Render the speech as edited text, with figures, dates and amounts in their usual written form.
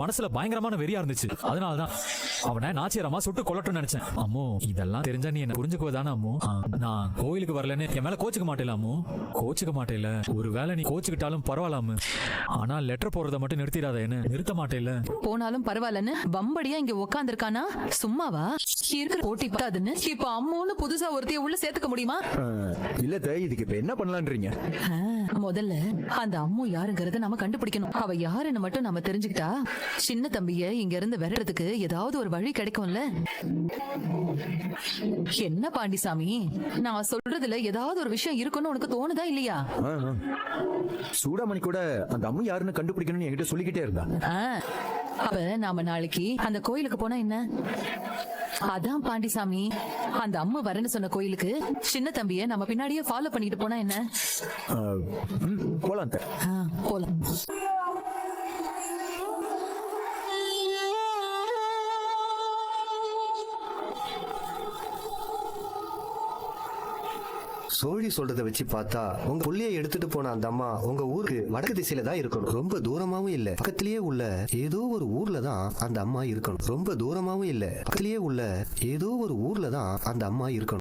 மனசுல பயங்கரமான வெறியா இருந்துச்சு. அதனாலதான் அவனை நாச்சியரமா சுட்டு கொல்லட்டும்னு நினைச்சேன். அம்மோ, இதெல்லாம் தெரிஞ்சா நீ என்ன புரிஞ்சுக்குவதானே அம்மோ? நான் கோயிலுக்கு வரலன்னு என் மேல கோச்சுக்க மாட்டேல அம்மோ? கோச்சுக்க மாட்டேல. ஒருவேளை நீ கோச்சுக்கிட்டாலும் பரவாயில்லாம, ஆனா லெட்டர் போறத மட்டும் நிறுத்திடாத. என்ன நிறுத்த மாட்டேல? போனாலும் பரவாயில்லன்னு பம்படியா இங்க உக்காந்துருக்கானா? சும்மாவா இருக்கிற போட்டி பார்த்தாதுன்னு இப்ப அம்மோன்னு புதுசா ஒருத்தைய உள்ள சேர்த்துக்க முடியுமா? இல்ல தாய், இதுக்கு இப்ப என்ன பண்ணலான்றீங்க? முதல்ல அந்த அம்மு யாருங்கறத நாம கண்டுபிடிக்கணும். அவ யாருன்னு மட்டும் நாம தெரிஞ்சுக்கிட்டா சின்ன தம்பிய இங்க இருந்து விரட்டுறதுக்கு ஏதாவது ஒரு வழி கிடைக்கும்ல. என்ன பாண்டிசாமி, நான் சொல்றதுல ஏதாவது ஒரு விஷயம் இருக்குன்னு உனக்கு தோணுதா இல்லையா? சூடாமணி கூட அந்த அம்மு யாருன்னு கண்டுபிடிக்கணும்னு என்கிட்ட சொல்லிக்கிட்டே இருந்தா. அப்ப நாம நாளைக்கு அந்த கோயிலுக்கு போனா என்ன? அதான் பாண்டிசாமி, அந்த அம்மா வரேன்னு சொன்ன கோயிலுக்கு சின்ன தம்பிய நம்ம பின்னாடியே ஃபாலோ பண்ணிட்டு போனா என்ன? போலாம் தாய். போலாம். சோழி சொல்றதை வச்சு பார்த்தா உங்க புள்ளைய எடுத்துட்டு போன அந்த அம்மா உங்க ஊருக்கு வடக்கு திசையில தான் இருக்கணும். ரொம்ப தூரமாவும் இல்ல, பக்கத்திலேயே உள்ள ஏதோ ஒரு ஊர்ல தான் அந்த அம்மா இருக்கணும். ரொம்ப தூரமாவும் இல்ல, பக்கத்திலேயே உள்ள ஏதோ ஒரு ஊர்ல தான் அந்த அம்மா இருக்கணும்.